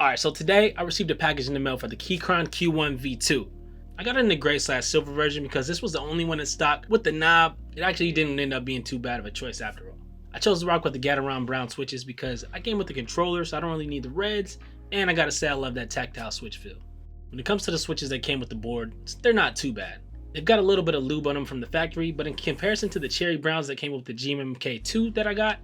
Alright, so today I received a package in the mail for the Keychron Q1 V2. I got it in the gray/silver version because this was the only one in stock with the knob. It actually didn't end up being too bad of a choice after all. I chose to rock with the Gateron brown switches because I game with the controller, so I don't really need the reds, and I gotta say I love that tactile switch feel. When it comes to the switches that came with the board, they're not too bad. They've got a little bit of lube on them from the factory, but in comparison to the cherry browns that came with the GMK2 that I got,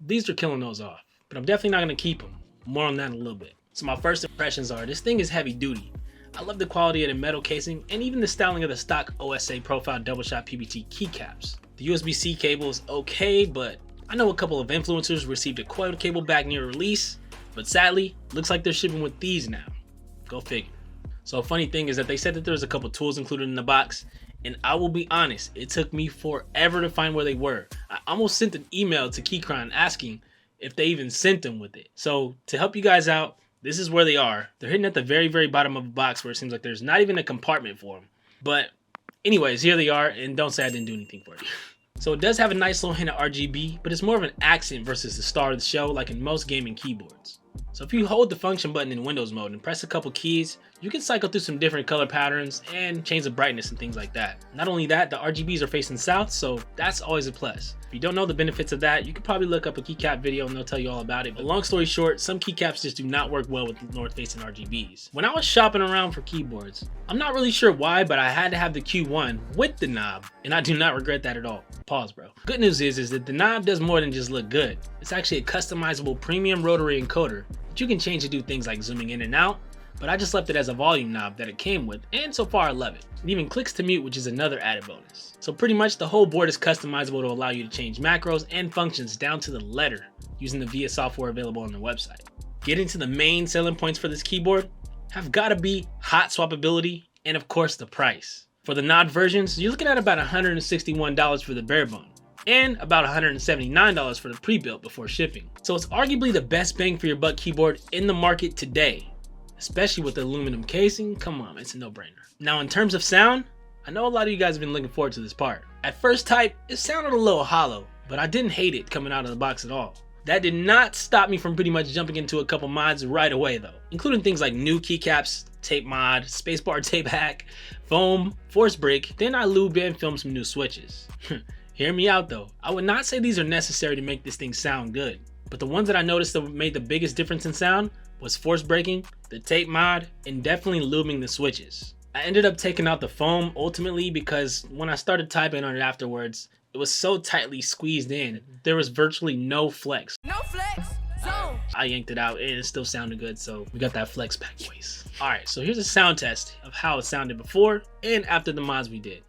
these are killing those off. But I'm definitely not gonna keep them. More on that in a little bit. So my first impressions are, this thing is heavy duty. I love the quality of the metal casing and even the styling of the stock OSA profile double shot PBT keycaps. The USB-C cable is okay, but I know a couple of influencers received a coiled cable back near release, but sadly, looks like they're shipping with these now. Go figure. So a funny thing is that they said that there's a couple tools included in the box, and I will be honest, it took me forever to find where they were. I almost sent an email to Keychron asking if they even sent them with it. So to help you guys out, this is where they are. They're hidden at the very, very bottom of the box where it seems like there's not even a compartment for them. But anyways, here they are, and don't say I didn't do anything for you. So it does have a nice little hint of RGB, but it's more of an accent versus the star of the show like in most gaming keyboards. So if you hold the function button in Windows mode and press a couple keys, you can cycle through some different color patterns and change the brightness and things like that. Not only that, the RGBs are facing south, so that's always a plus. If you don't know the benefits of that, you could probably look up a keycap video and they'll tell you all about it. But long story short, some keycaps just do not work well with north-facing RGBs. When I was shopping around for keyboards, I'm not really sure why, but I had to have the Q1 with the knob, and I do not regret that at all. Pause, bro. Good news is that the knob does more than just look good. It's actually a customizable premium rotary encoder that you can change to do things like zooming in and out, but I just left it as a volume knob that it came with, and so far I love it. It even clicks to mute, which is another added bonus. So pretty much the whole board is customizable to allow you to change macros and functions down to the letter using the VIA software available on the website. Getting to the main selling points for this keyboard have gotta be hot swappability and of course the price. For the NOD versions, you're looking at about $161 for the bare bone, and about $179 for the pre-built before shipping. So it's arguably the best bang for your buck keyboard in the market today, especially with the aluminum casing. Come on, it's a no-brainer. Now in terms of sound, I know a lot of you guys have been looking forward to this part. At first type, it sounded a little hollow, but I didn't hate it coming out of the box at all. That did not stop me from pretty much jumping into a couple mods right away though, including things like new keycaps, tape mod, spacebar tape hack, foam, force break, then I lubed and filmed some new switches. Hear me out though, I would not say these are necessary to make this thing sound good, but the ones that I noticed that made the biggest difference in sound was force breaking, the tape mod, and definitely lubing the switches. I ended up taking out the foam ultimately because when I started typing on it afterwards, it was so tightly squeezed in, there was virtually no flex. No flex, zone. I yanked it out and it still sounded good, so we got that flex pack voice. Alright, so here's a sound test of how it sounded before and after the mods we did.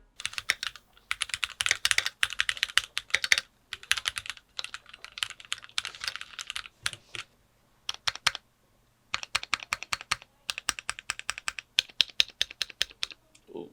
Ooh.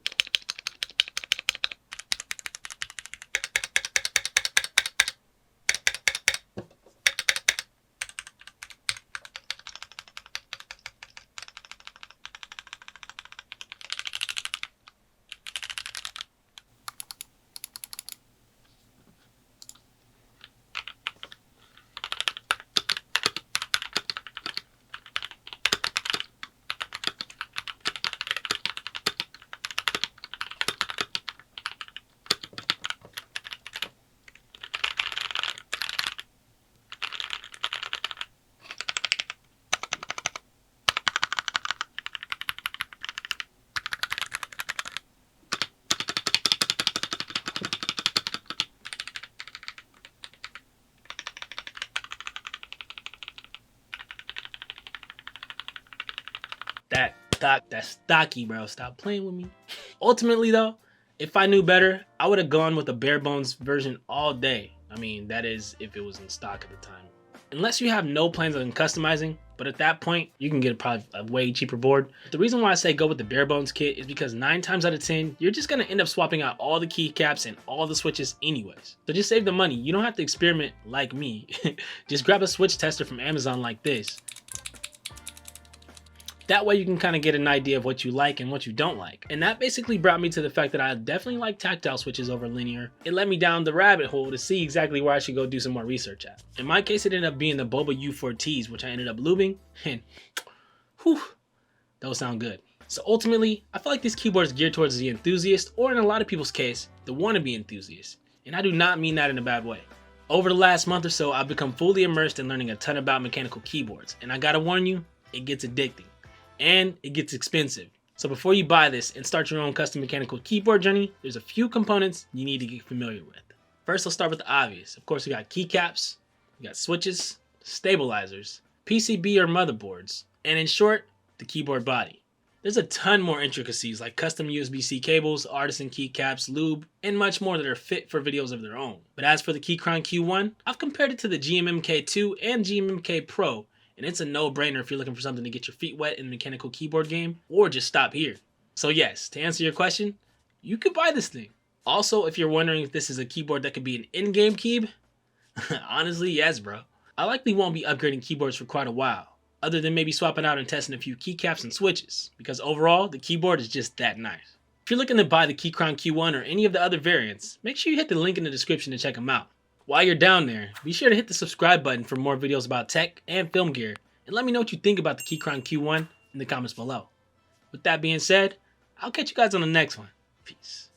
That's stocky, bro. Stop playing with me. Ultimately though, if I knew better, I would have gone with a bare bones version all day. I mean, that is if it was in stock at the time. Unless you have no plans on customizing, but at that point, you can get probably a way cheaper board. The reason why I say go with the bare bones kit is because 9 times out of 10, you're just gonna end up swapping out all the keycaps and all the switches anyways. So just save the money. You don't have to experiment like me. Just grab a switch tester from Amazon like this. That way you can kind of get an idea of what you like and what you don't like. And that basically brought me to the fact that I definitely like tactile switches over linear. It led me down the rabbit hole to see exactly where I should go do some more research at. In my case, it ended up being the Boba U4Ts, which I ended up lubing, and whew, those sound good. So ultimately, I feel like this keyboard is geared towards the enthusiast, or in a lot of people's case, the wannabe enthusiast. And I do not mean that in a bad way. Over the last month or so, I've become fully immersed in learning a ton about mechanical keyboards. And I gotta warn you, it gets addicting. And it gets expensive. So before you buy this and start your own custom mechanical keyboard journey, there's a few components you need to get familiar with. First, let's start with the obvious. Of course, we got keycaps, we got switches, stabilizers, PCB or motherboards, and in short, the keyboard body. There's a ton more intricacies like custom USB-C cables, artisan keycaps, lube, and much more that are fit for videos of their own. But as for the Keychron Q1, I've compared it to the GMMK2 and GMMK Pro, and it's a no-brainer if you're looking for something to get your feet wet in the mechanical keyboard game, or just stop here. So yes, to answer your question, you could buy this thing. Also, if you're wondering if this is a keyboard that could be an in-game keyb, honestly, yes, bro. I likely won't be upgrading keyboards for quite a while, other than maybe swapping out and testing a few keycaps and switches, because overall, the keyboard is just that nice. If you're looking to buy the Keychron Q1 or any of the other variants, make sure you hit the link in the description to check them out. While you're down there, be sure to hit the subscribe button for more videos about tech and film gear, and let me know what you think about the Keychron Q1 in the comments below. With that being said, I'll catch you guys on the next one. Peace.